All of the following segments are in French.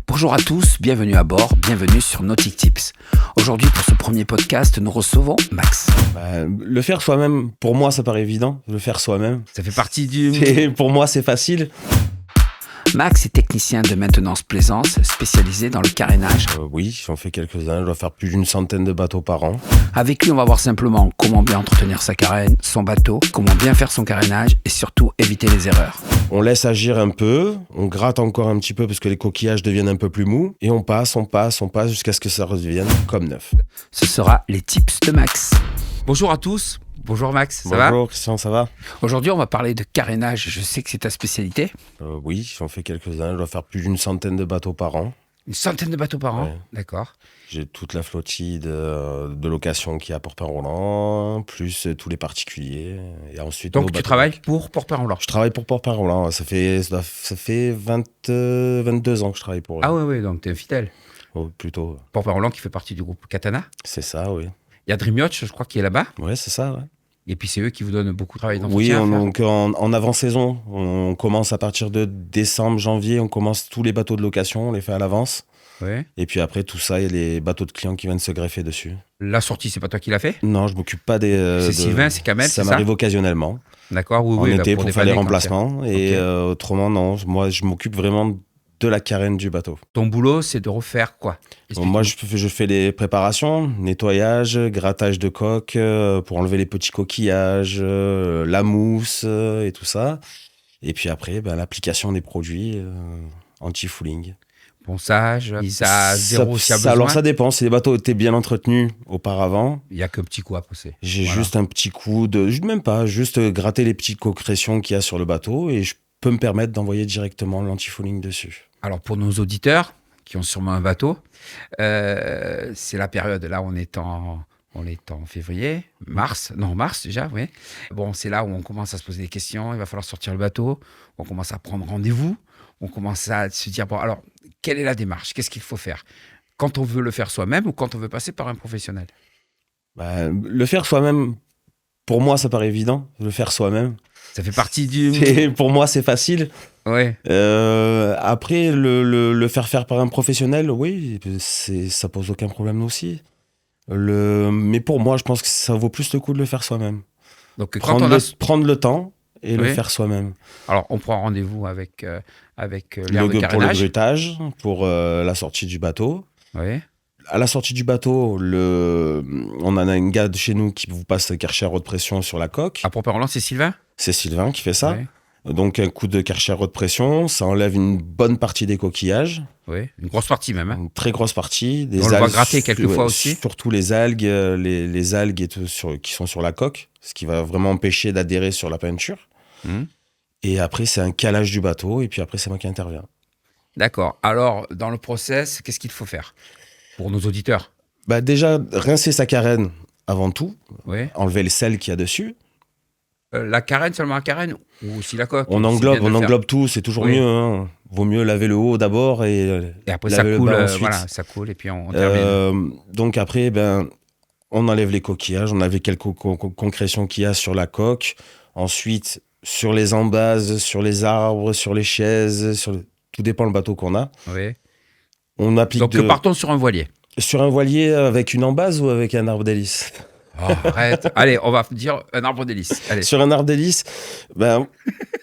Bonjour à tous, bienvenue à bord, bienvenue sur Nautic Tips. Aujourd'hui, pour ce premier podcast, nous recevons Max. Le faire soi-même, pour moi, ça paraît évident. Le faire soi-même. Ça fait partie du... Pour moi, c'est facile. Max est technicien de maintenance plaisance, spécialisé dans le carénage. Oui, j'en fais quelques-uns. Je dois faire plus d'une centaine de bateaux par an. Avec lui, on va voir simplement comment bien entretenir sa carène, son bateau, comment bien faire son carénage et surtout éviter les erreurs. On laisse agir un peu, on gratte encore un petit peu parce que les coquillages deviennent un peu plus mous. Et on passe jusqu'à ce que ça redevienne comme neuf. Ce sera les tips de Max. Bonjour à tous. Bonjour Max, ça va ? Bonjour Christian, ça va ? Aujourd'hui, on va parler de carénage. Je sais que c'est ta spécialité. Oui, j'en fais quelques-uns. Je dois faire plus d'une centaine de bateaux par an. Une centaine de bateaux par an, Ouais. D'accord. J'ai toute la flottille de location qui est à Port-Pin-Roulant, plus tous les particuliers. Et ensuite, nos Donc tu bateaux. travailles pour Port-Pin-Roulant. Je travaille pour Port-Pin-Roulant. Ça fait 22 ans que je travaille pour eux. Ah ouais, donc t'es fidèle. Oh, plutôt. Port-Pin-Roulant qui fait partie du groupe Katana. C'est ça, oui. Il y a Dream Yacht, je crois, qui est là-bas. Ouais, c'est ça, ouais. Et puis c'est eux qui vous donnent beaucoup de travail Oui, d'entretien. à faire. donc en avant-saison, on commence à partir de décembre, janvier, on commence tous les bateaux de location, on les fait à l'avance. Ouais. Et puis après, tout ça, il y a les bateaux de clients qui viennent se greffer dessus. La sortie, c'est pas toi qui l'as fait ? Non, je m'occupe pas des... C'est Sylvain, c'est Kamel, Ça c'est m'arrive occasionnellement. D'accord, oui, En oui. été pour pour faire les dépanner quand remplacements. Et Ok. autrement, non. Moi, je m'occupe vraiment de la carène du bateau. Ton boulot, c'est de refaire quoi ? Bon, moi, je fais les préparations, nettoyage, grattage de coque pour enlever les petits coquillages, la mousse et tout ça. Et puis après, l'application des produits anti-fouling. Ponçage, mise à zéro s'il y a besoin. Alors, ça dépend. Si les bateaux étaient bien entretenus auparavant, Il n'y a que petit coup à pousser. j'ai Voilà. juste un petit coup de... Même pas, juste gratter les petites concrétions qu'il y a sur le bateau et je peux me permettre d'envoyer directement l'anti-fouling dessus. Alors pour nos auditeurs qui ont sûrement un bateau, c'est la période, là on est en février, mars déjà, oui. Bon, c'est là où on commence à se poser des questions, il va falloir sortir le bateau, on commence à prendre rendez-vous, on commence à se dire, bon alors, quelle est la démarche ? Qu'est-ce qu'il faut faire ? Quand on veut le faire soi-même ou quand on veut passer par un professionnel ? Le faire soi-même, pour moi, ça paraît évident. Le faire soi-même. Ça fait partie du... Pour moi, c'est facile. Ouais. Après, le faire par un professionnel, oui, ça pose aucun problème aussi. Mais pour moi, je pense que ça vaut plus le coup de le faire soi-même. Donc quand on a... Prendre le temps et le Oui. faire soi-même. Alors on prend rendez-vous avec l'aire de Pour le carénage. bruitage, pour la sortie du bateau. Oui. À la sortie du bateau, on en a une gars de chez nous qui vous passe le Karcher haute pression sur la coque. À Port-Pin-Roulant, c'est Sylvain ? C'est Sylvain qui fait ça. Ouais. Donc un coup de Karcher haute pression, ça enlève une bonne partie des coquillages. Oui, une grosse partie même. Hein. Une très grosse partie. Des On le voit algues, gratter quelques fois aussi. Surtout les algues, les algues et tout qui sont sur la coque, ce qui va vraiment empêcher d'adhérer sur la peinture. Mhm. Et après, c'est un calage du bateau, et puis après, c'est moi qui interviens. D'accord. Alors, dans le process, qu'est-ce qu'il faut faire pour nos auditeurs ? Déjà, rincer sa carène avant tout, Oui. enlever le sel qu'il y a dessus. La carène, seulement la carène ou aussi la coque ? On C'est bien de le faire. englobe tout, c'est toujours Oui. mieux. Hein. Vaut mieux laver le haut d'abord et Et après, ça laver le coule, bas ensuite. voilà, ça coule et puis on termine. Donc après, on enlève les coquillages, on enlève quelques concrétions qu'il y a sur la coque. Ensuite, sur les embases, sur les arbres, sur les chaises, tout dépend le bateau qu'on a. Oui. On applique Donc, partons sur un voilier. sur un voilier avec une embase ou avec un arbre d'hélice. Oh, arrête. Allez, on va dire un arbre d'hélice. Allez. Sur un arbre d'hélice,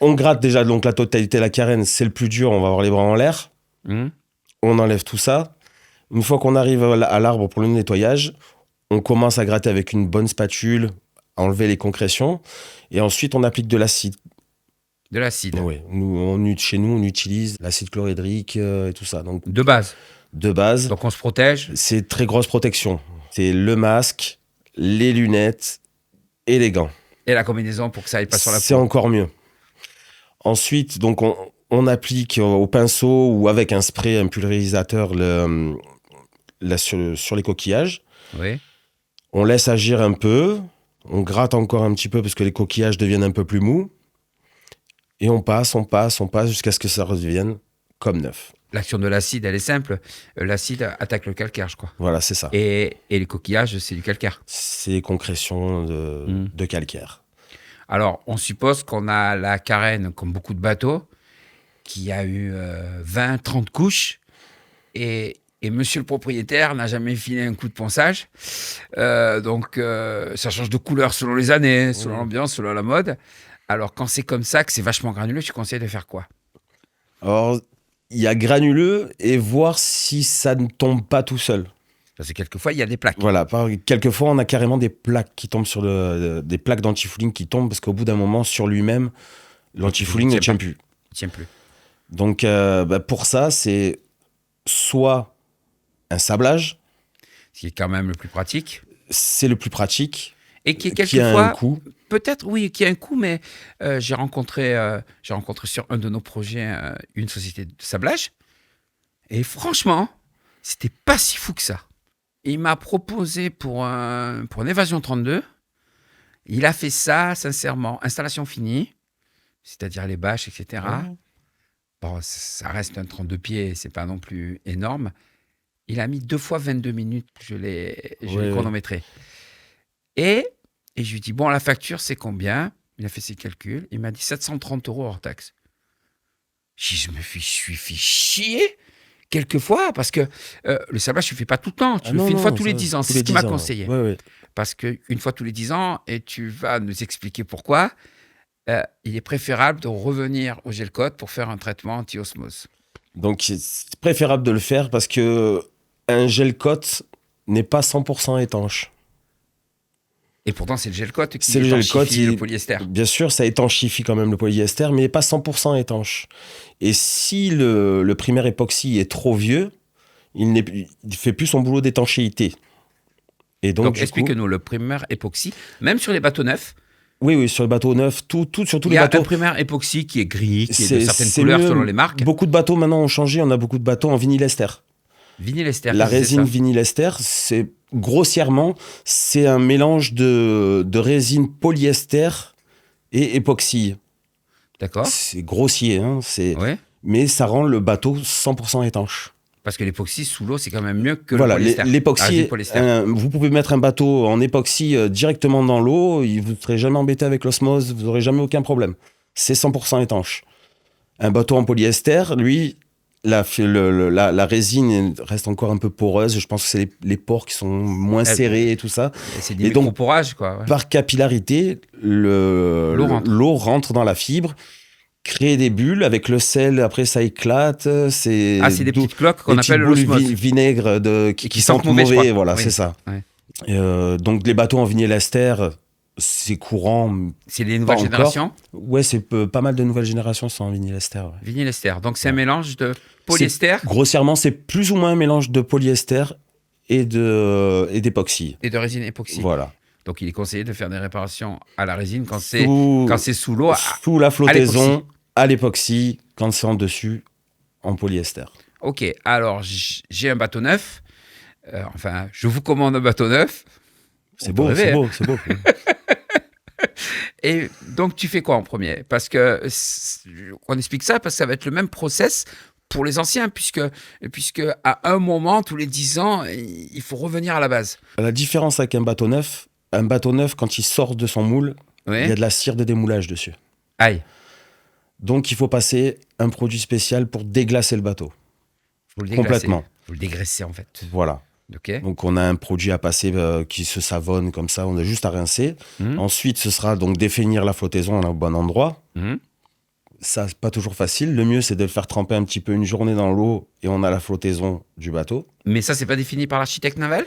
on gratte déjà donc la totalité de la carène, c'est le plus dur, on va avoir les bras en l'air. Mhm. On enlève tout ça. Une fois qu'on arrive à l'arbre pour le nettoyage, on commence à gratter avec une bonne spatule, enlever les concrétions, et ensuite on applique de l'acide. De l'acide. Ouais, chez nous, on utilise l'acide chlorhydrique et tout ça. Donc, De base. de base, Donc, on se protège. c'est très grosse protection. C'est le masque, les lunettes et les gants. Et la combinaison pour que ça aille pas sur la C'est peau. encore mieux. Ensuite, donc on applique au pinceau ou avec un spray, un pulvérisateur sur les coquillages. Oui. On laisse agir un peu. On gratte encore un petit peu parce que les coquillages deviennent un peu plus mous. Et on passe jusqu'à ce que ça redevienne comme neuf. L'action de l'acide, elle est simple. L'acide attaque le calcaire, je crois. Voilà, c'est ça. Et les coquillages, c'est du calcaire. C'est concrétion de calcaire. Alors, on suppose qu'on a la carène, comme beaucoup de bateaux, qui a eu 20, 30 couches. Et monsieur le propriétaire n'a jamais filé un coup de ponçage. Donc, ça change de couleur selon les années, selon l'ambiance, selon la mode. Alors, quand c'est comme ça, que c'est vachement granuleux, tu conseilles de faire quoi? Alors, il y a granuleux et voir si ça ne tombe pas tout seul. Parce que quelquefois, il y a des plaques. Voilà, quelquefois, on a carrément des plaques qui tombent des plaques d'antifouling qui tombent parce qu'au bout d'un moment, sur lui-même, l'antifouling ne tient plus. Il tient plus. Donc, pour ça, c'est soit un sablage. Ce qui est quand même le plus pratique. C'est le plus pratique. Et qui est qui a quelquefois... un coût. Peut-être, oui, qui a un coût, mais j'ai rencontré sur un de nos projets une société de sablage. Et franchement, c'était pas si fou que ça. Il m'a proposé pour une Évasion 32. Il a fait ça, sincèrement, installation finie, c'est-à-dire les bâches, etc. Ouais. Bon, ça reste un 32 pieds, c'est pas non plus énorme. Il a mis 2 fois 22 minutes, je l'ai chronométré. Et je lui dis, bon, la facture, c'est combien? Il a fait ses calculs. Il m'a dit 730 € hors taxe. Je me suis fait chier quelquefois, parce que le sablage, tu ne le fais pas tout le temps. Tu le fais une fois tous les 10 ans. C'est ce qu'il m'a conseillé. Ouais. Parce qu'une fois tous les 10 ans, et tu vas nous expliquer pourquoi, il est préférable de revenir au gel coat pour faire un traitement anti-osmose. Donc, c'est préférable de le faire parce que un gel coat n'est pas 100% étanche. Et pourtant, c'est le gel coat qui le étanchifie le polyester. Bien sûr, ça étanchifie quand même le polyester, mais pas 100% étanche. Et si le primaire époxy est trop vieux, il ne fait plus son boulot d'étanchéité. Et donc explique-nous, le primaire époxy, même sur les bateaux neufs. Oui, sur les bateaux neufs, sur tous les bateaux. Il y a un primaire époxy qui est gris, qui est de certaines couleurs selon les marques. Beaucoup de bateaux maintenant ont changé, on a beaucoup de bateaux en vinylester. Vinylester. La résine vinylester, c'est grossièrement, c'est un mélange de résine polyester et époxy. D'accord. C'est grossier, hein, Ouais. mais ça rend le bateau 100% étanche. Parce que l'époxy sous l'eau, c'est quand même mieux que voilà, le polyester. L'époxy, vous pouvez mettre un bateau en époxy directement dans l'eau, vous ne serez jamais embêté avec l'osmose, vous n'aurez jamais aucun problème. C'est 100% étanche. Un bateau en polyester, lui, la résine reste encore un peu poreuse. Je pense que c'est les pores qui sont moins serrés et tout ça. C'est du microporage, quoi. Ouais. Par capillarité, l'eau rentre dans la fibre, crée des bulles. Avec le sel, après, ça éclate. C'est des petites cloques qu'on appelle l'osmose. Vinaigre qui sentent mauvais. Voilà, oui. C'est ça. Ouais. Donc, les bateaux en vinylester, c'est courant. C'est les nouvelles générations? Ouais, c'est pas mal de nouvelles générations sont en vinylester. Ouais. Vinylester. Donc, c'est un mélange de polyester. Grossièrement, c'est plus ou moins un mélange de polyester et d'époxy. Et de résine époxy. Voilà. Donc, il est conseillé de faire des réparations à la résine quand c'est sous l'eau. Sous la flottaison, à l'époxy, quand c'est en dessus, en polyester. Ok, alors j'ai un bateau neuf. Je vous commande un bateau neuf. C'est beau. Et donc, tu fais quoi en premier? Parce que, on explique ça, parce que ça va être le même process pour les anciens, puisque à un moment, tous les 10 ans, il faut revenir à la base. La différence avec un bateau neuf, quand il sort de son moule, il y a de la cire de démoulage dessus. Aïe. Donc, il faut passer un produit spécial pour déglacer le bateau. Vous le déglacez. Complètement. Vous le dégraissez, en fait. Voilà. Okay. Donc, on a un produit à passer qui se savonne comme ça. On a juste à rincer. Ensuite, ce sera donc définir la flottaison au bon endroit. Ça, c'est pas toujours facile. Le mieux, c'est de le faire tremper un petit peu une journée dans l'eau et on a la flottaison du bateau. Mais ça, c'est pas défini par l'architecte naval?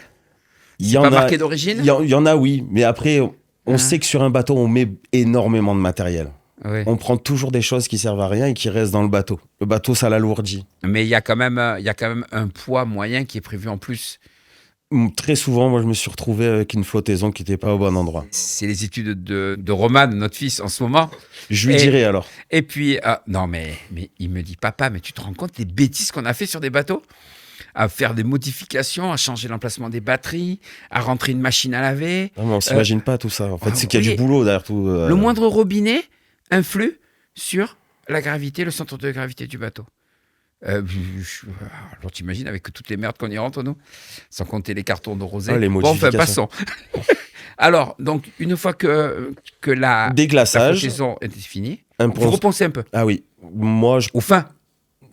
C'est pas marqué d'origine? Il y en a, oui. Mais après, on sait que sur un bateau, on met énormément de matériel. Oui. On prend toujours des choses qui servent à rien et qui restent dans le bateau. Le bateau, ça l'alourdit. Mais il y a quand même un poids moyen qui est prévu en plus. Très souvent, moi, je me suis retrouvé avec une flottaison qui n'était pas au bon endroit. C'est les études de Roman, notre fils, en ce moment. Je lui dirai alors. Et puis, non, mais il me dit, papa, mais tu te rends compte des bêtises qu'on a fait sur des bateaux? À faire des modifications, à changer l'emplacement des batteries, à rentrer une machine à laver. Non, mais on ne s'imagine pas tout ça. En fait, c'est qu'il y a du boulot derrière tout. Le moindre robinet influe sur la gravité, le centre de gravité du bateau. Alors t'imagines avec toutes les merdes qu'on y rentre, nous, sans compter les cartons de rosée. Les modifications. Passons. Alors, donc, une fois que la déglaçage, flottaison est finie, il faut reponcer un peu. Ah oui. Ou fin.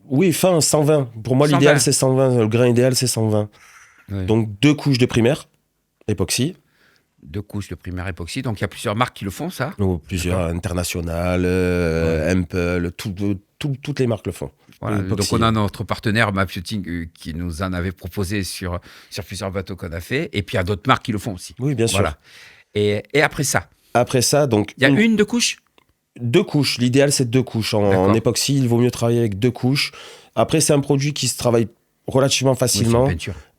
Oui, fin 120. Pour moi, 120. l'idéal, c'est 120. Le grain idéal, c'est 120. Ouais. Donc, 2 couches de primaire, époxy. 2 couches de primaire époxy. Donc, il y a plusieurs marques qui le font, ça. Ou plusieurs internationales, Ample, toutes les marques le font. Voilà. Époxy. Donc, on a notre partenaire Mapioting qui nous en avait proposé sur plusieurs bateaux qu'on a fait. Et puis, il y a d'autres marques qui le font aussi. Oui, bien sûr. Voilà. Et après ça, Après ça, donc. il y a une, 2 couches. 2 couches. L'idéal, c'est 2 couches. En époxy, il vaut mieux travailler avec 2 couches. Après, c'est un produit qui se travaille relativement facilement,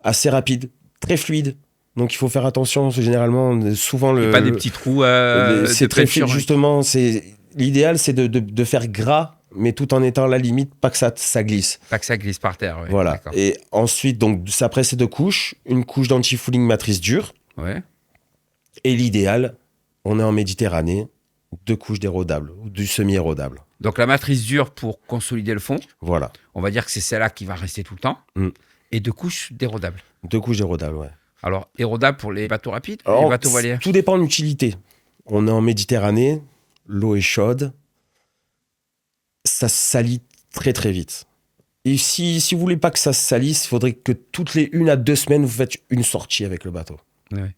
assez rapide, très fluide. Donc, il faut faire attention. Généralement, souvent, Et pas des petits trous. c'est très fluide, justement. L'idéal, c'est de faire gras, mais tout en étant à la limite, pas que ça glisse. Pas que ça glisse par terre. Ouais. Voilà. D'accord. Et ensuite, donc, après ces 2 couches, une couche d'anti-fouling matrice dure. Ouais. Et l'idéal, on est en Méditerranée, 2 couches d'érodable ou du semi-érodable. Donc la matrice dure pour consolider le fond. Voilà. On va dire que c'est celle-là qui va rester tout le temps. Et 2 couches d'érodable. 2 couches d'érodable, ouais. Alors, érodable pour les bateaux rapides, alors, les bateaux voiliers. Tout dépend de l'utilité. On est en Méditerranée, l'eau est chaude, ça se salit très très vite. Et si vous voulez pas que ça se salisse, il faudrait que toutes les 1 à 2 semaines, vous faites une sortie avec le bateau. Ouais.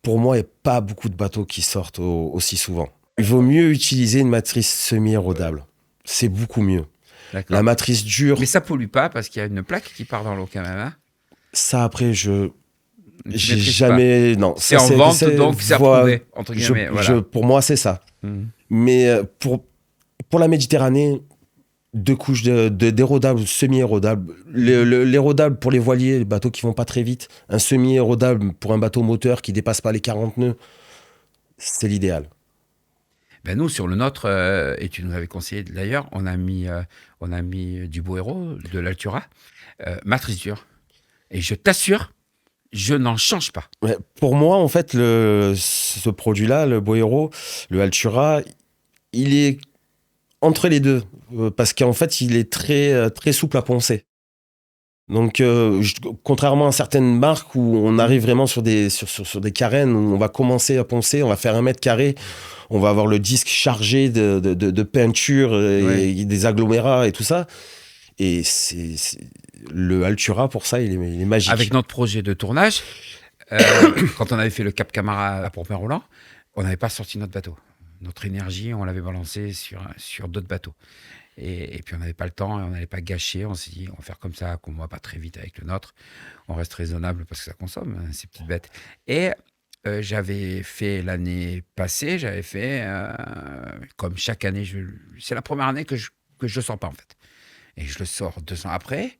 Pour moi, il n'y a pas beaucoup de bateaux qui sortent aussi souvent. Il vaut mieux utiliser une matrice semi-érodable. C'est beaucoup mieux. D'accord. La matrice dure... Mais ça pollue pas parce qu'il y a une plaque qui part dans l'eau quand même. Hein. Ça, après, j'ai jamais... Non, c'est en vente, donc c'est approuvé, entre guillemets. Voilà. Pour moi, c'est ça. Mais pour la Méditerranée, 2 couches d'érodable, semi-érodable. L'érodable pour les voiliers, les bateaux qui vont pas très vite. Un semi-érodable pour un bateau moteur qui dépasse pas les 40 nœuds. C'est l'idéal. Ben nous, sur le nôtre, et tu nous avais conseillé d'ailleurs, on a mis du Boero, de l'Altura, matrice dure. Et je t'assure, je n'en change pas. Ouais, pour moi, en fait, ce produit-là, le Boero, le Altura, il est entre les deux. Parce qu'en fait, il est très, très souple à poncer. Donc, contrairement à certaines marques où on arrive vraiment sur des carènes, où on va commencer à poncer, on va faire 1 mètre carré, on va avoir le disque chargé de peinture et des agglomérats et tout ça. Et le Altura, pour ça, il est magique. Avec notre projet de tournage, quand on avait fait le Cap Camara à Pont-Roland, on n'avait pas sorti notre bateau. Notre énergie, on l'avait balancée sur d'autres bateaux. Et puis on n'avait pas le temps et on n'allait pas gâcher. On s'est dit, on va faire comme ça, qu'on ne va pas très vite avec le nôtre. On reste raisonnable parce que ça consomme, hein, ces petites bêtes. Et j'avais fait l'année passée, comme chaque année, c'est la première année que je ne le sors pas en fait. Et je le sors 2 ans après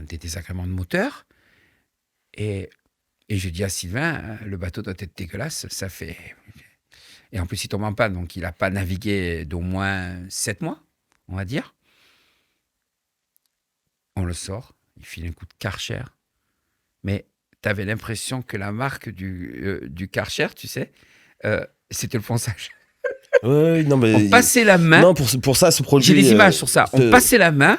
des désagréments de moteur. Et je dis à Sylvain, le bateau doit être dégueulasse, ça fait... Et en plus, il tombe en panne, donc il n'a pas navigué d'au moins 7 mois, on va dire. On le sort, il file un coup de Karcher. Mais tu avais l'impression que la marque du Karcher, tu sais, c'était le ponçage. Oui, non, mais... On passait la main. Non, pour ça, ce produit... J'ai des images sur ça. On passait la main.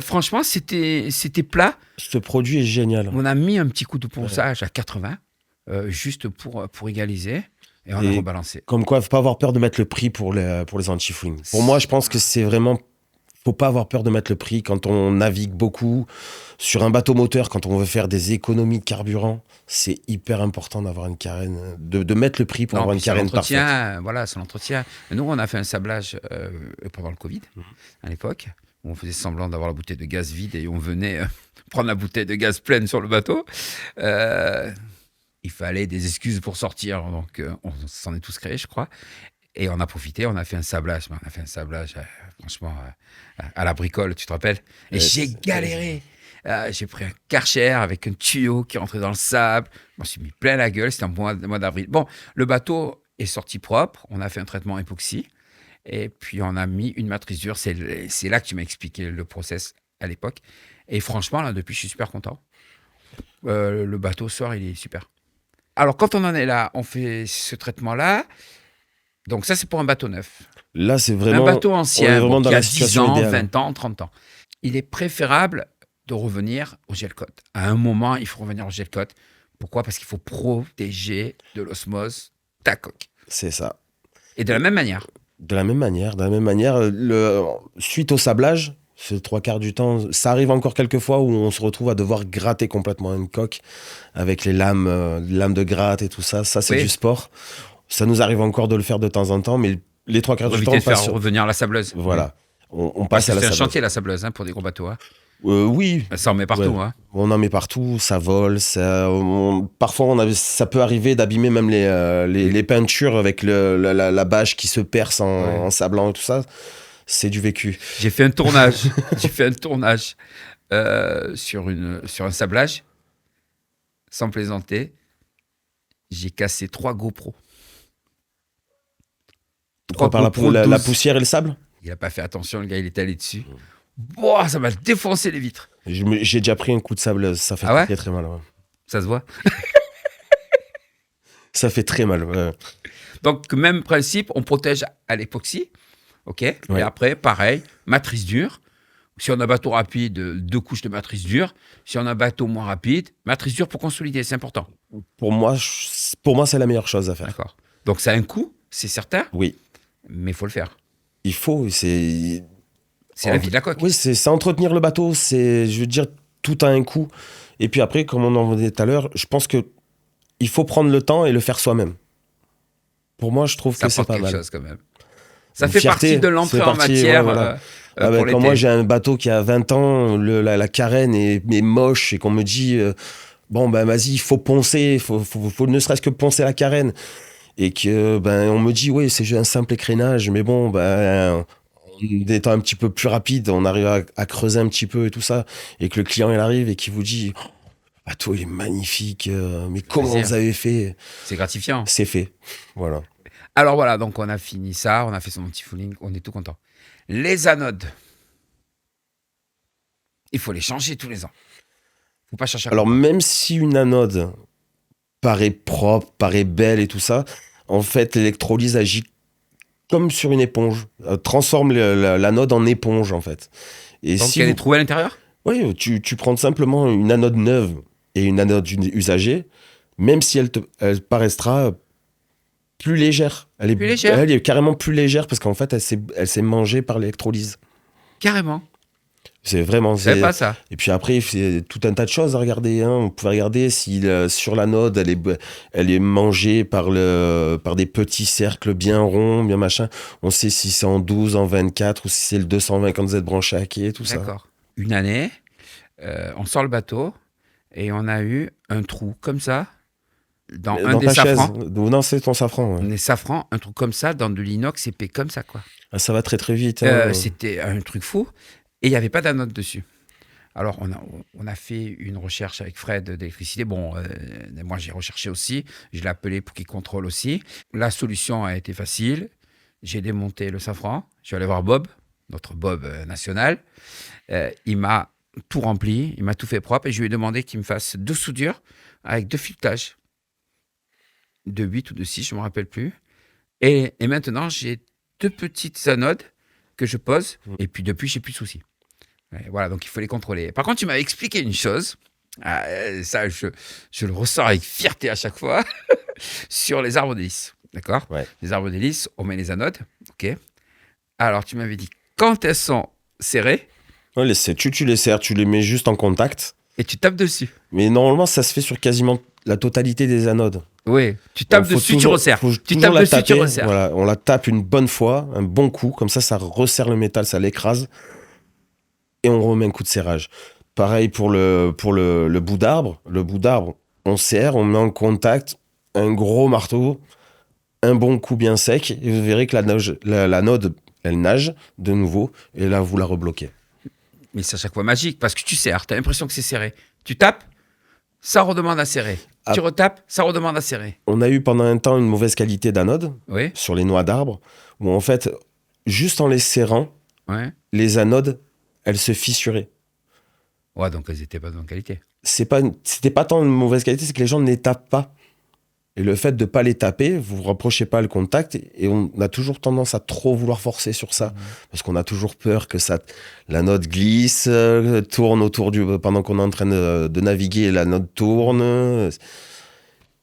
Franchement, c'était plat. Ce produit est génial. On a mis un petit coup de ponçage à 80, juste pour égaliser. Et on a rebalancé. Comme quoi, il ne faut pas avoir peur de mettre le prix pour les anti-fouling. Pour moi, je pense que c'est vraiment... Il ne faut pas avoir peur de mettre le prix quand on navigue beaucoup. Sur un bateau moteur, quand on veut faire des économies de carburant, c'est hyper important d'avoir une carène, de mettre le prix pour avoir une carène parfaite. Voilà, c'est l'entretien. Nous, on a fait un sablage pendant le Covid, à l'époque, où on faisait semblant d'avoir la bouteille de gaz vide et on venait prendre la bouteille de gaz pleine sur le bateau. Il fallait des excuses pour sortir, donc on s'en est tous créés, je crois. Et on a profité, on a fait un sablage. On a fait un sablage, franchement, à la bricole, tu te rappelles? Et j'ai galéré. J'ai pris un Karcher avec un tuyau qui rentrait dans le sable. Je m'en suis mis plein la gueule, c'était en mois d'avril. Bon, le bateau est sorti propre. On a fait un traitement époxy. Et puis, on a mis une matrice dure. C'est là que tu m'as expliqué le process à l'époque. Et franchement, là, depuis, je suis super content. Le bateau sort, il est super. Alors, quand on en est là, on fait ce traitement-là. Donc, ça, c'est pour un bateau neuf. Là, c'est vraiment... Un bateau ancien, dans qui a la 10 ans, idéale. 20 ans, 30 ans. Il est préférable de revenir au gel-coat. À un moment, il faut revenir au gel-coat. Pourquoi? Parce qu'il faut protéger de l'osmose ta coque. C'est ça. Et de la même manière. De la même manière. Suite au sablage, c'est 3/4 du temps, ça arrive encore quelques fois où on se retrouve à devoir gratter complètement une coque avec lames de gratte et tout ça. Ça, c'est Oui. du sport. Ça nous arrive encore de le faire de temps en temps, mais les 3/4 Pour du temps, éviter on de faire passe sur... revenir la sableuse. Voilà. On Bah, passe ça à la fait un sableuse. chantier, la sableuse, pour des gros bateaux. Oui. Ça en met partout. Ouais. On en met partout, ça vole. Parfois, ça peut arriver d'abîmer même les peintures avec la bâche qui se perce en sablant et tout ça. C'est du vécu. J'ai fait un tournage. Sur un sablage. Sans plaisanter. J'ai cassé 3 GoPros. Pourquoi par la poussière et le sable? Il n'a pas fait attention, le gars, il est allé dessus. Boah, ça m'a défoncé les vitres. J'ai déjà pris un coup de sable, ça fait très, très mal. Ouais. Ça se voit. Ça fait très mal. Ouais. Donc, même principe, on protège à l'époxy. OK. Et après, pareil, matrice dure. Si on a un bateau rapide, 2 couches de matrice dure. Si on a un bateau moins rapide, matrice dure pour consolider, c'est important. Pour moi, c'est la meilleure chose à faire. D'accord. Donc, ça a un coût, c'est certain. Oui. Mais il faut le faire. Il faut, c'est la vie de la coque. Oui, c'est entretenir le bateau. Je veux dire, tout a un coût. Et puis après, comme on en disait tout à l'heure, je pense que il faut prendre le temps et le faire soi-même. Pour moi, je trouve que c'est pas mal. Ça quelque chose quand même. Ça fait partie de l'entrée en matière. Voilà. Quand moi, j'ai un bateau qui a 20 ans, la carène est moche et qu'on me dit vas-y, il faut poncer, faut ne serait-ce que poncer la carène. Et que on me dit oui, c'est un simple écrénage, mais bon, en étant un petit peu plus rapide, on arrive à creuser un petit peu et tout ça, et que le client il arrive et qui vous dit le bateau il est magnifique, mais comment vous avez fait? C'est gratifiant. C'est fait, voilà. Alors voilà, donc on a fini ça, on a fait son anti-fouling, on est tout content. Les anodes, il faut les changer tous les ans. Faut pas chercher à Alors même si une anode paraît propre, paraît belle et tout ça, en fait l'électrolyse agit comme sur une éponge, transforme l'anode en éponge en fait. Et donc elle est trouée à l'intérieur? Oui, tu prends simplement une anode neuve et une anode usagée, même si elle paraîtra plus légère. Elle est carrément plus légère parce qu'en fait elle s'est mangée par l'électrolyse. Carrément. C'est vraiment... C'est pas ça. Et puis après, c'est tout un tas de choses à regarder. On pouvait regarder si sur l'anode, elle est mangée par des petits cercles bien ronds, bien machin. On sait si c'est en 12, en 24 ou si c'est le 220 quand vous êtes branché à quai, tout ça. D'accord. Une année, on sort le bateau et on a eu un trou comme ça dans un des safrans. Non, c'est ton safran. Ouais. Des safrans, un trou comme ça dans de l'inox épais comme ça, quoi. Ah, ça va très très vite. C'était un truc fou. Et il n'y avait pas d'anode dessus. Alors, on a fait une recherche avec Fred d'électricité. Bon, moi, j'ai recherché aussi. Je l'ai appelé pour qu'il contrôle aussi. La solution a été facile. J'ai démonté le safran. Je suis allé voir Bob, notre Bob national. Il m'a tout rempli. Il m'a tout fait propre. Et je lui ai demandé qu'il me fasse 2 soudures avec 2 filetages. De 8 ou de 6, je ne me rappelle plus. Et maintenant, j'ai 2 petites anodes que je pose. Et puis, depuis, j'ai plus de soucis. Voilà, donc il faut les contrôler. Par contre, tu m'avais expliqué une chose, ça je le ressors avec fierté à chaque fois, sur les arbres d'hélice. D'accord ? Les arbres d'hélice, on met les anodes. Ok. Alors, tu m'avais dit, quand elles sont serrées... Ouais, tu les serres, tu les mets juste en contact. Et tu tapes dessus. Mais normalement, ça se fait sur quasiment la totalité des anodes. Oui, tu tapes dessus, tu resserres. Tu tapes dessus, tu resserres. Voilà, on la tape une bonne fois, un bon coup, comme ça resserre le métal, ça l'écrase. Et on remet un coup de serrage. Pareil pour le bout d'arbre. Le bout d'arbre, on serre, on met en contact un gros marteau, un bon coup bien sec, et vous verrez que l'anode, elle nage de nouveau, et là, vous la rebloquez. Mais c'est à chaque fois magique, parce que tu serres, tu as l'impression que c'est serré. Tu tapes, ça redemande à serrer. Tu retapes, ça redemande à serrer. On a eu pendant un temps une mauvaise qualité d'anode sur les noix d'arbre, où en fait, juste en les serrant, les anodes, elles se fissuraient. Ouais, donc elles n'étaient pas de bonne qualité. C'était pas tant une mauvaise qualité, c'est que les gens ne les tapent pas. Et le fait de ne pas les taper, vous ne rapprochez pas le contact. Et on a toujours tendance à trop vouloir forcer sur ça. Parce qu'on a toujours peur que l'anode glisse, tourne pendant qu'on est en train de naviguer, l'anode tourne.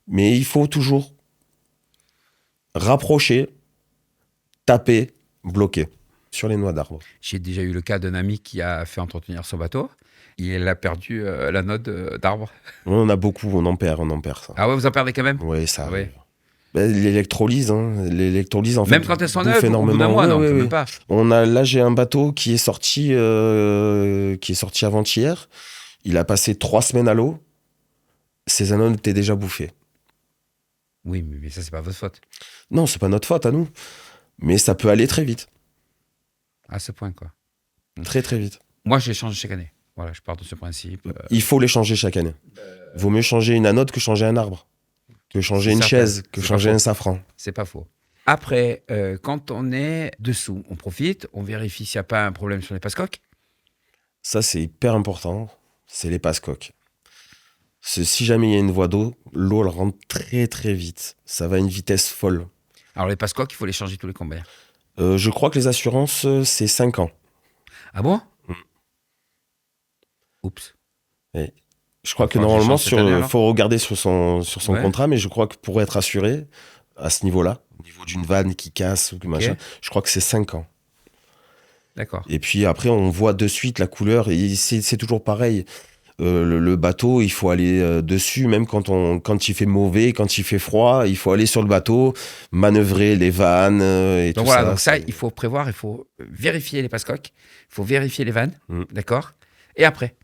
Mais il faut toujours rapprocher, taper, bloquer sur les noix d'arbre. J'ai déjà eu le cas d'un ami qui a fait entretenir son bateau. Il a perdu la note d'arbre. On a beaucoup, on en perd ça. Ah ouais, vous en perdez quand même? Oui, ça Ouais. arrive. Ben, l'électrolyse, en fait, Même quand elles sont bouffe neuves, au bout d'un énormément. mois, non, Ouais, quand ouais, même ouais. pas. Là, j'ai un bateau qui est sorti avant-hier. Il a passé 3 semaines à l'eau. Ses anodes étaient déjà bouffées. Oui, mais ça, c'est pas votre faute. Non, c'est pas notre faute à nous. Mais ça peut aller très vite. À ce point, quoi. Très, très vite. Moi, je les change chaque année. Voilà, je pars de ce principe. Il faut les changer chaque année. Vaut mieux changer une anode que changer un arbre. Que changer C'est une certain. chaise, que C'est changer pas un faux. safran. C'est pas faux. Après, quand on est dessous, on profite, on vérifie s'il n'y a pas un problème sur les passe-coques. Ça, c'est hyper important. C'est les passe-coques. Si jamais il y a une voie d'eau, l'eau, elle rentre très, très vite. Ça va à une vitesse folle. Alors, les passe-coques, il faut les changer tous les combien? Je crois que les assurances, c'est 5 ans. Ah bon? Mm. Oups. Je crois Il va que falloir que je normalement, change cette année, alors. faut regarder sur son Ouais. contrat, mais je crois que pour être assuré à ce niveau-là, au niveau d'une vanne qui casse ou machin, je crois que c'est 5 ans. D'accord. Et puis après, on voit de suite la couleur, et c'est toujours pareil. Le bateau, il faut aller dessus, même quand il fait mauvais, quand il fait froid, il faut aller sur le bateau, manœuvrer les vannes et Donc tout voilà, ça. donc ça, il faut prévoir, il faut vérifier les passe-coques, il faut vérifier les vannes, Mm. d'accord? Et après?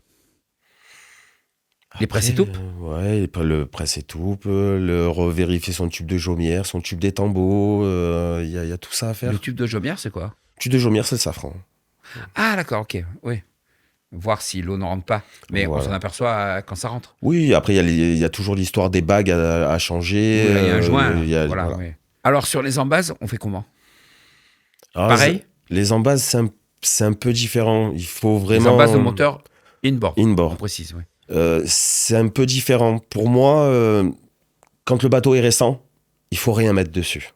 Les presses et Après, toupes? Ouais, et puis le presse et toupe, le revérifier son tube de jaumière, son tube d'étambeau, il y a tout ça à faire. Le tube de jaumière, c'est quoi? Tube de jaumière, c'est le safran. Ah, d'accord, ok, oui. Voir si l'eau ne rentre pas. Mais on Voilà. s'en aperçoit quand ça rentre. Oui, après, il y a toujours l'histoire des bagues à changer. Oui, il y a un joint. Voilà. Voilà, oui. Alors, sur les embases, on fait comment? Alors, Pareil? Les embases, c'est un peu différent. Il faut Les vraiment... embases de moteur inboard. On Inboard. précise, oui. C'est un peu différent. Pour moi, quand le bateau est récent, il faut rien mettre dessus.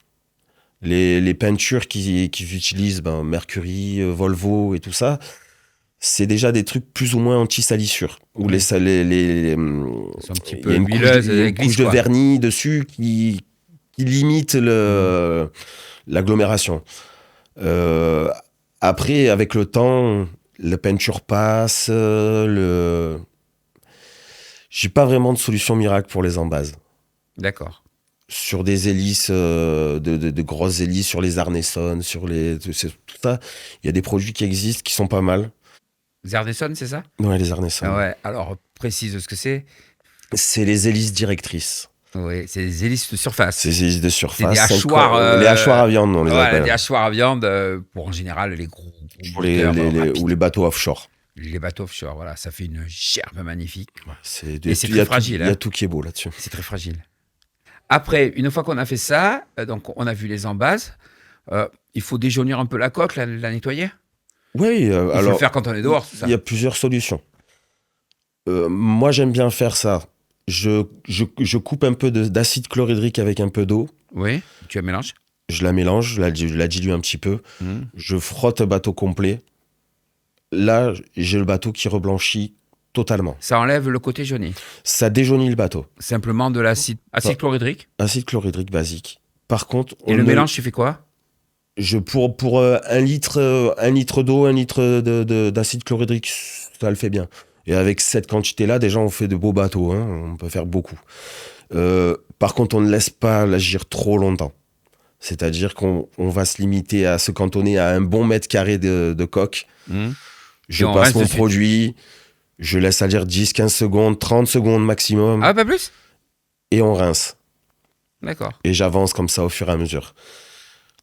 Les peintures qu'ils utilisent, Mercury, Volvo et tout ça, c'est déjà des trucs plus ou moins anti-salissure. Où Oui. c'est un petit peu huileuses, il y a une elles glissent, couche de quoi. vernis dessus qui limite l'agglomération. Après, avec le temps, la peinture passe. J'ai pas vraiment de solution miracle pour les embases. D'accord. Sur des hélices, de grosses hélices, sur les Arneson, tout ça, il y a des produits qui existent qui sont pas mal. Zerdesson, c'est ça? Ouais, les Arneson. Ah ouais, alors précise ce que c'est. C'est les hélices directrices. Oui, c'est des hélices de surface. C'est des hélices de surface. C'est des hachoirs, les hachoirs à viande, on les Voilà, appelle. des hachoirs à viande pour en général les gros Pour moteurs rapides. ou les bateaux offshore. Les bateaux offshore, voilà, ça fait une gerbe magnifique. Et c'est très fragile, Il y hein. a tout qui est beau là-dessus. C'est très fragile. Après, une fois qu'on a fait ça, donc on a vu les embases, il faut déjaunir un peu la coque, la nettoyer. Oui, Il faut alors le faire quand on est dehors, c'est ça. il y a plusieurs solutions. Moi, j'aime bien faire ça. Je coupe un peu d'acide chlorhydrique avec un peu d'eau. Oui, tu la mélanges. Je la mélange, je la dilue un petit peu. Je frotte un bateau complet. Là, j'ai le bateau qui reblanchit totalement. Ça enlève le côté jauni. Ça déjaunit le bateau. Simplement de l'acide chlorhydrique. Acide chlorhydrique basique. Par contre, Et le mélange, tu fais quoi? Pour 1 litre d'eau, 1 litre d'acide chlorhydrique, ça le fait bien. Et avec cette quantité-là, déjà, on fait de beaux bateaux. On peut faire beaucoup. Par contre, on ne laisse pas l'agir trop longtemps. C'est-à-dire qu'on va se limiter à se cantonner à un bon mètre carré de coque. Je passe mon produit, je laisse agir 10, 15 secondes, 30 secondes maximum. Ah, pas plus? Et on rince. D'accord. Et j'avance comme ça au fur et à mesure.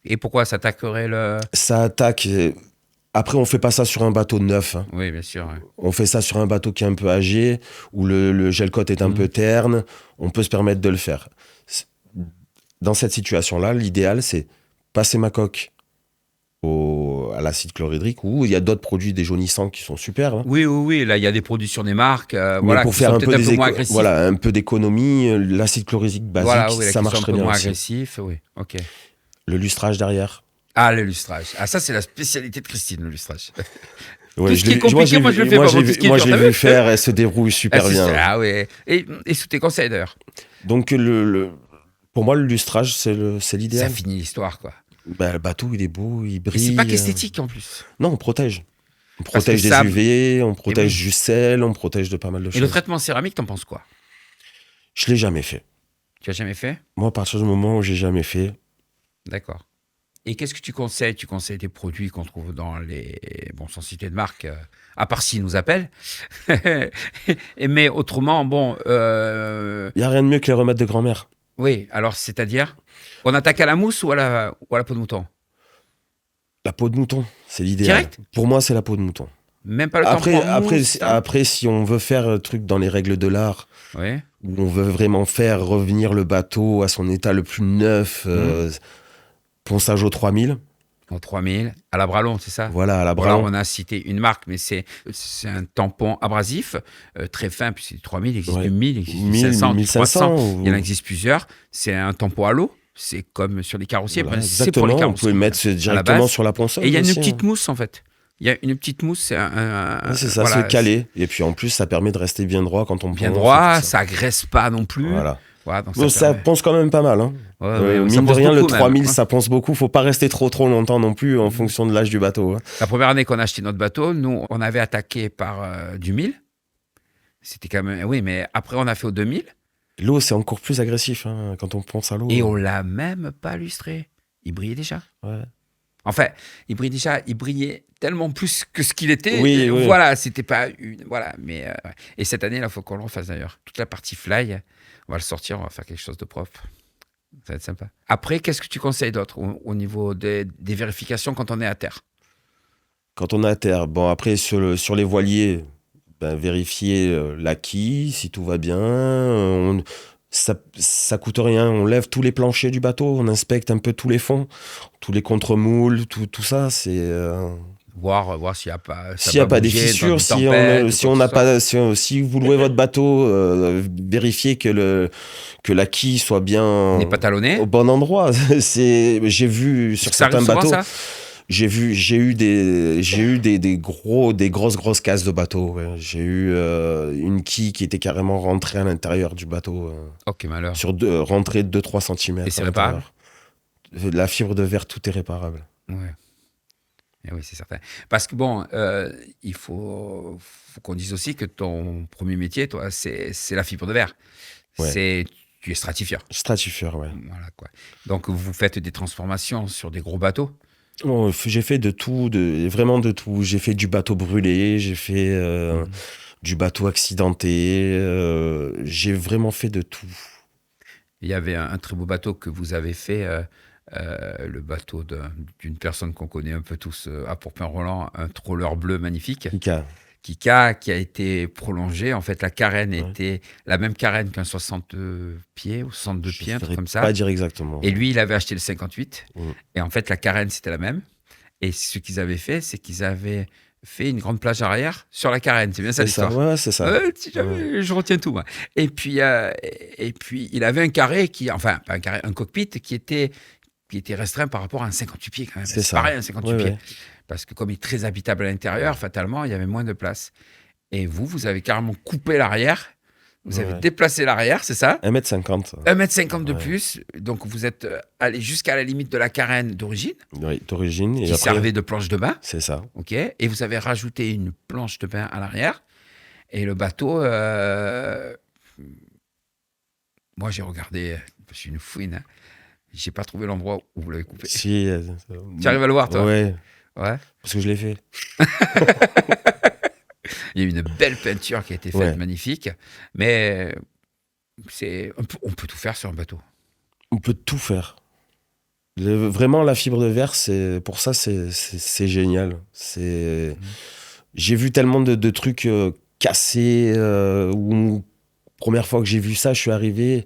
Et pourquoi ça attaquerait le... Ça attaque. Après, on fait pas ça sur un bateau neuf. Oui, bien sûr. Ouais. On fait ça sur un bateau qui est un peu âgé, où le gel coat est un peu terne. On peut se permettre de le faire. Dans cette situation-là, l'idéal, c'est passer ma coque à l'acide chlorhydrique, ou il y a d'autres produits déjaunissants qui sont super. Oui. Là, il y a des produits sur des marques Mais pour faire un peu, moins agressifs. voilà, un peu d'économie, l'acide chlorhydrique basique, ça marche très bien moins aussi. agressif, oui. Ok. Le lustrage derrière. Ah, le lustrage. Ah, ça, c'est la spécialité de Christine, le lustrage. Ouais, Tout ce qui est compliqué, moi, je le fais pas. Moi, je l'ai vu faire, elle se débrouille super bien. Ah oui. Et sous tes conseils, d'ailleurs. Donc, pour moi, le lustrage, c'est l'idéal. Ça finit l'histoire, quoi. Ben, le bateau, il est beau, il Et brille. c'est pas qu'esthétique en plus. Non, on protège. On Parce que protège des ça- UV, on protège oui. du sel, on protège de pas mal de Et le choses. traitement céramique, t'en penses quoi? Je l'ai jamais fait. Tu as jamais fait? Moi, à partir du moment où j'ai jamais fait, D'accord. Et qu'est-ce que tu conseilles? Tu conseilles des produits qu'on trouve dans les... Bon, sans citer de marque, à part s'ils nous appellent. Mais autrement, bon... il y a rien de mieux que les remèdes de grand-mère. Oui, alors c'est-à-dire? On attaque à la mousse ou à la peau de mouton? La peau de mouton, c'est l'idéal. Direct? Pour moi, c'est la peau de mouton. Même pas le Après, tampon après, mousse, ça après, si on veut faire un truc dans les règles de l'art, Oui. où on veut vraiment faire revenir le bateau à son état le plus neuf, ponçage au 3000, En 3000, à la Bralon, c'est ça? voilà, à la Voilà, Bralon. on a cité une marque, mais c'est un tampon abrasif, très fin, puis c'est du 3000, il existe Ouais. du 1000, il existe du 1000, 500, du 300, 1500. il en existe plusieurs. C'est un tampon à l'eau, c'est comme sur les carrossiers, Voilà, c'est pour les exactement, on carrossiers. peut le mettre directement base. sur la ponceuse. Et il y a une aussi, petite hein. mousse, en fait. Il y a une petite mousse, c'est Ouais, c'est ça, voilà, c'est calé. Et puis en plus, ça permet de rester bien droit quand on bien ponce et droit, tout ça agresse pas non plus. Voilà. Voilà, donc Bon, ça permet- ponce quand même pas mal. Hein. Ouais, ouais, ça Mine de ponce rien, le beaucoup, même, 3000, hein. ça ponce beaucoup. Faut pas rester trop longtemps non plus en fonction de l'âge du bateau. Hein. La première année qu'on a acheté notre bateau, nous, on avait attaqué par du 1000. C'était quand même... Oui, mais après, on a fait au 2000. L'eau, c'est encore plus agressif hein, quand on ponce à l'eau. Et on l'a même pas lustré. Il brillait déjà. Ouais. Enfin, il brillait tellement plus que ce qu'il était. Oui, Et oui. voilà, c'était pas une. Voilà, mais. Ouais. Et cette année, il faut qu'on le refasse d'ailleurs. Toute la partie fly, on va le sortir, on va faire quelque chose de propre. Ça va être sympa. Après, qu'est-ce que tu conseilles d'autre au niveau des vérifications quand on est à terre? Quand on est à terre, bon, après, sur les voiliers, ben, vérifier l'acquis, si tout va bien. Ça coûte rien. On lève tous les planchers du bateau, on inspecte un peu tous les fonds, tous les contre-moules, tout ça. C'est. Voir s'il n'y a pas. S'il n'y a pas des fissures, si on n'a pas, si vous louez votre bateau, vérifiez que l'acquis soit bien N'est pas talonné. au bon endroit. J'ai vu sur Ça certains arrive souvent, bateaux, ça j'ai eu des grosses casses de bateau. Ouais. J'ai eu une quille qui était carrément rentrée à l'intérieur du bateau, Oh, quel malheur. rentrée de 2-3 cm. Et c'est réparable? La fibre de verre, tout est réparable. Ouais. Eh oui, c'est certain. Parce que bon, il faut qu'on dise aussi que ton premier métier, toi, c'est la fibre de verre. Ouais. Tu es stratifieur. Stratifieur, ouais. Voilà, quoi. Donc, vous faites des transformations sur des gros bateaux. Oh, j'ai fait de tout, vraiment de tout. J'ai fait du bateau brûlé, j'ai fait du bateau accidenté, j'ai vraiment fait de tout. Il y avait un très beau bateau que vous avez fait, le bateau d'une personne qu'on connaît un peu tous à Pourpin-Roland, un trawler bleu magnifique, Kika, qui a été prolongé. En fait, la carène était la même carène qu'un 60 pieds ou 62 pieds, un truc comme ça. Pas dire exactement. Et lui, il avait acheté le 58. Mm. Et en fait, la carène, c'était la même. Et ce qu'ils avaient fait, c'est qu'ils avaient fait une grande plage arrière sur la carène. C'est bien ça l'histoire. Ouais, c'est ça. Si jamais, je retiens tout, moi. Et puis, il avait un carré enfin, pas un carré, un cockpit qui était restreint par rapport à un 58 pieds quand même. C'est ça. Pareil, un 58 pieds. Ouais. Parce que comme il est très habitable à l'intérieur, fatalement, il y avait moins de place. Et vous avez carrément coupé l'arrière. Vous avez déplacé l'arrière, c'est ça? 1m50. 1m50 de plus. Donc, vous êtes allé jusqu'à la limite de la carène d'origine. Oui, d'origine. Qui servait de planche de bain. C'est ça. OK. Et vous avez rajouté une planche de bain à l'arrière. Et le bateau... Moi, j'ai regardé... Je suis une fouine. Hein. J'ai pas trouvé l'endroit où vous l'avez coupé. Si, tu arrives à le voir, toi? Ouais. Ouais. Parce que je l'ai fait. Il y a une belle peinture qui a été faite, magnifique. Mais on peut tout faire sur un bateau. On peut tout faire. Vraiment, la fibre de verre, pour ça, c'est génial. J'ai vu tellement de trucs cassés. Première fois que j'ai vu ça, je suis arrivé.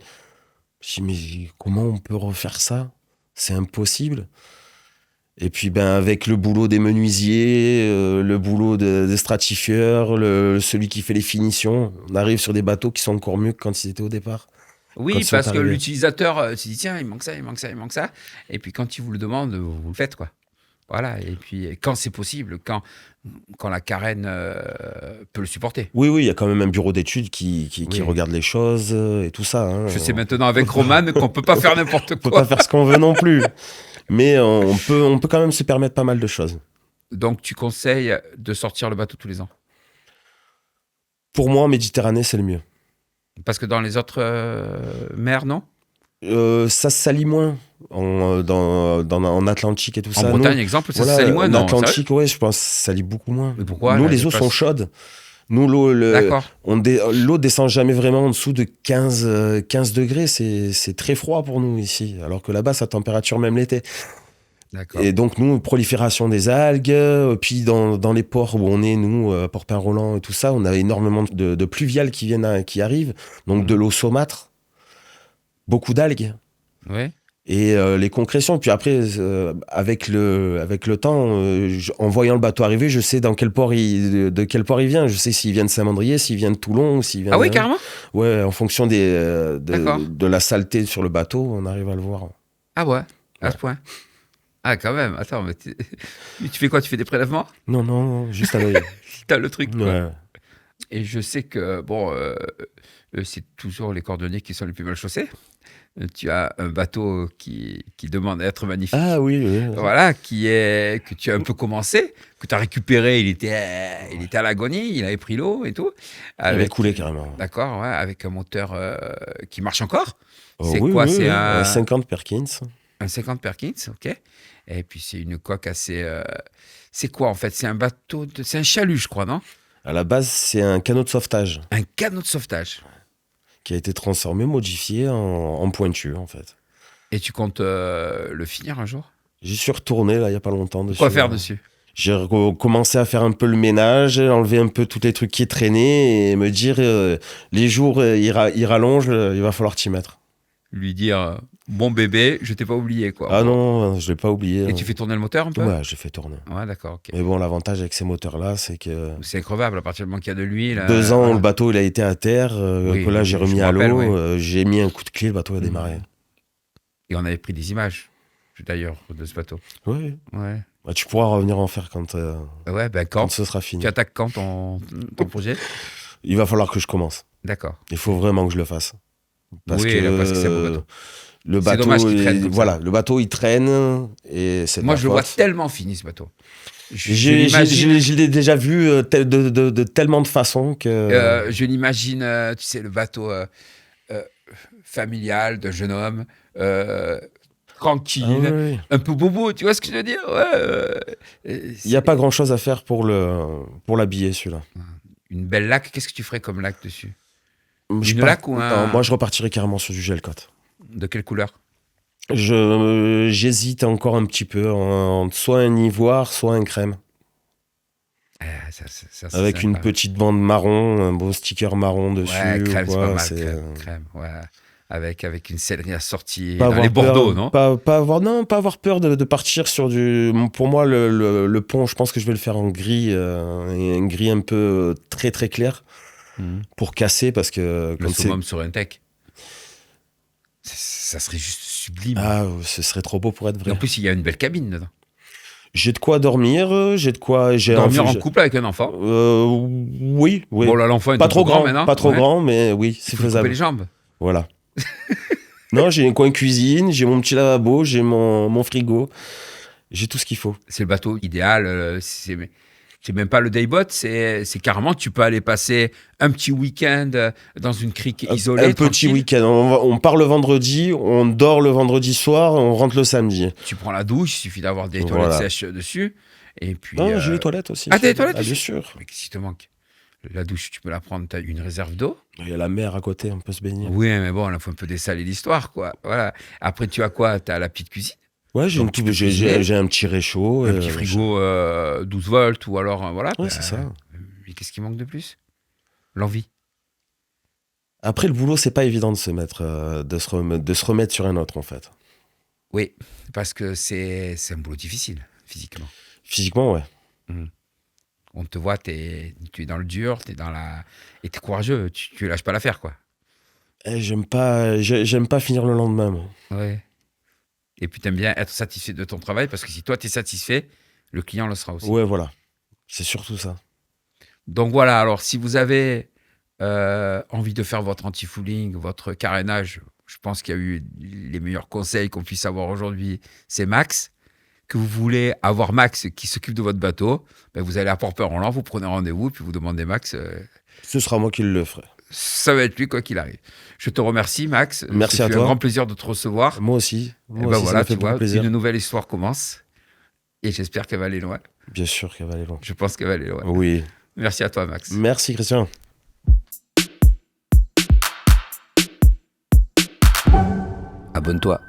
Je me suis dit, mais comment on peut refaire ça? C'est impossible. Et puis, avec le boulot des menuisiers, le boulot des stratifieurs, celui qui fait les finitions, on arrive sur des bateaux qui sont encore mieux que quand ils étaient au départ. Oui, parce que l'utilisateur se dit, tiens, il manque ça. Et puis, quand il vous le demande, vous le faites, quoi. Voilà. Et puis, quand c'est possible, quand la carène peut le supporter. Oui, il y a quand même un bureau d'études qui regarde les choses et tout ça. Hein. Je sais maintenant avec Roman qu'on ne peut pas faire n'importe quoi. On ne peut pas faire ce qu'on veut non plus. Mais on peut quand même se permettre pas mal de choses. Donc, tu conseilles de sortir le bateau tous les ans? Pour moi, en Méditerranée, c'est le mieux. Parce que dans les autres mers, non? Ça se salit moins en Atlantique et tout En ça. Bretagne, Nous, exemple, ça se voilà, salit moins, en non? Sérieux? Atlantique, ouais, je pense que ça salit beaucoup moins. Mais pourquoi? Nous, Là, les j'ai eaux pas... sont chaudes. Nous, D'accord. l'eau descend jamais vraiment en dessous de 15 degrés. C'est très froid pour nous ici. Alors que là-bas, ça température même l'été. D'accord. Et donc, nous, prolifération des algues. Puis, dans les ports où on est, nous, à Port-Pin-Roland et tout ça, on a énormément de pluviales qui arrivent. Donc, de l'eau saumâtre. Beaucoup d'algues. Ouais. Et les concrétions. Puis après, avec le temps, en voyant le bateau arriver, je sais de quel port il vient. Je sais s'il vient de Saint-Mandrier, s'il vient de Toulon, ou s'il vient Ah oui, carrément? Ouais, en fonction D'accord. de la saleté sur le bateau, on arrive à le voir. Ah ouais, à Ouais. ce point. Ah, quand même. Attends, mais tu fais quoi? Tu fais des prélèvements? Non, juste à l'œil. T'as le truc, quoi. Ouais. Et je sais que, bon, c'est toujours les cordonniers qui sont les plus mal chaussés. Tu as un bateau qui demande à être magnifique. Ah oui, oui. Voilà, que tu as un peu commencé, que tu as récupéré, il était à l'agonie, il avait pris l'eau et tout. Il avait coulé carrément. D'accord, ouais, avec un moteur qui marche encore. Oh, C'est oui, quoi? oui, C'est oui. un 50 Perkins. 50 Perkins, ok. Et puis c'est une coque assez. C'est quoi en fait? C'est un bateau, c'est un chalut, je crois, non? À la base, c'est un canot de sauvetage Un canot de sauvetage. qui a été transformé, modifié en pointu, en fait. Et tu comptes le finir un jour? J'y suis retourné, là, il y a pas longtemps, dessus. Quoi faire dessus? J'ai commencé à faire un peu le ménage, enlever un peu tous les trucs qui traînaient et me dire, les jours, ils rallongent, il va falloir t'y mettre. Lui dire bon bébé, je t'ai pas oublié, quoi. Ah Bon. non, je l'ai pas oublié. Et tu fais tourner le moteur un peu? Ouais, j'ai fait tourner. Ouais, d'accord, ok. Mais bon, l'avantage avec ces moteurs-là, c'est que C'est increvable à partir du moment qu'il y a de l'huile. 2 ans, voilà. le bateau, il a été à terre, Oui, que là, j'ai je remis me à rappelle, l'eau, oui. j'ai mis un coup de clé, le bateau a démarré. Et on avait pris des images, d'ailleurs, de ce bateau. Oui. Ouais. Bah, tu pourras revenir en faire quand Ouais, ben quand? ce sera fini. Tu attaques quand ton projet? Il va falloir que je commence. D'accord. Il faut vraiment que je le fasse. Parce Oui, que parce que c'est un beau bateau. le C'est bateau, dommage qu'il traîne comme ça. voilà, le bateau il traîne et c'est de Moi, ma je le vois faute. tellement fini, ce bateau. Je l'ai déjà vu de tellement de façons que. Je l'imagine, tu sais, le bateau familial d'un jeune homme, tranquille, Ah ouais. un peu bobo, tu vois ce que je veux dire? Ouais, Il n'y a pas grand chose à faire pour l'habiller celui-là. une belle laque, qu'est-ce que tu ferais comme laque dessus? Je Une pars- laque ou un... Non, moi je repartirais carrément sur du gel coat. De quelle couleur? J'hésite encore un petit peu entre soit un ivoire, soit un crème. Ça, c'est Avec une sympa. petite bande marron, un beau sticker marron dessus. Ouais, crème, ou c'est quoi, pas mal, c'est- crème, ouais. Avec une céleri assortie Pas dans avoir les Bordeaux, peur, non? pas avoir peur de partir sur du. Pour moi, le pont, je pense que je vais le faire en gris, et un gris un peu très très clair Mhm. pour casser parce que Le comme c'est. summum sur un tech. Ça serait juste sublime. Ah, ce serait trop beau pour être Et vrai. en plus, il y a une belle cabine dedans. J'ai de quoi dormir, j'ai de quoi. Dormir en couple avec un enfant. Oui, oui. Bon, là, l'enfant est Pas un peu trop grand, maintenant. pas trop Ouais. grand, mais oui, Il c'est faut lui couper faisable. les jambes. Voilà. Non, j'ai un coin cuisine, j'ai mon petit lavabo, j'ai mon frigo, j'ai tout ce qu'il faut. C'est le bateau idéal. C'est même pas le dayboat, c'est carrément, tu peux aller passer un petit week-end dans une crique isolée. Un petit tranquille. week-end. On part le vendredi, on dort le vendredi soir, on rentre le samedi. Tu prends la douche, il suffit d'avoir des toilettes Voilà. sèches dessus. Et puis. Non, j'ai les toilettes aussi. Ah, t'as les toilettes Ah, bien aussi? sûr. Mais qu'est-ce qui te manque? La douche, tu peux la prendre, tu as une réserve d'eau. Il y a la mer à côté, on peut se baigner. Oui, mais bon, il faut un peu dessaler l'histoire, quoi. Voilà. Après, tu as quoi? Tu as la petite cuisine, Ouais, Donc, tu peux cuisiner. j'ai un petit réchaud. un petit frigo 12 volts, ou alors, voilà. Ouais, Ben, c'est ça. Mais qu'est-ce qui manque de plus? L'envie. Après, le boulot, c'est pas évident de se mettre, de se remettre sur un autre, en fait. Oui, parce que c'est un boulot difficile, physiquement. Physiquement, ouais. On te voit, tu es dans le dur, et tu es courageux, tu lâches pas l'affaire, quoi. J'aime pas finir le lendemain, moi. Ouais. Et puis, tu aimes bien être satisfait de ton travail, parce que si toi, tu es satisfait, le client le sera aussi. Ouais, voilà. C'est surtout ça. Donc voilà, alors si vous avez envie de faire votre anti-fouling, votre carénage, je pense qu'il y a eu les meilleurs conseils qu'on puisse avoir aujourd'hui, c'est Max. Que vous voulez avoir Max qui s'occupe de votre bateau, ben vous allez à Port-Perronland, vous prenez rendez-vous, puis vous demandez Max. Ce sera moi qui le ferai. Ça va être lui, quoi qu'il arrive. Je te remercie, Max. Merci à C'est toi. un grand plaisir de te recevoir. Moi aussi. Et Moi ben aussi, voilà, ça me fait tu beaucoup vois, plaisir. une nouvelle histoire commence. Et j'espère qu'elle va aller loin. Bien sûr qu'elle va aller loin. Je pense qu'elle va aller loin. Oui. Merci à toi, Max. Merci, Christian. Abonne-toi.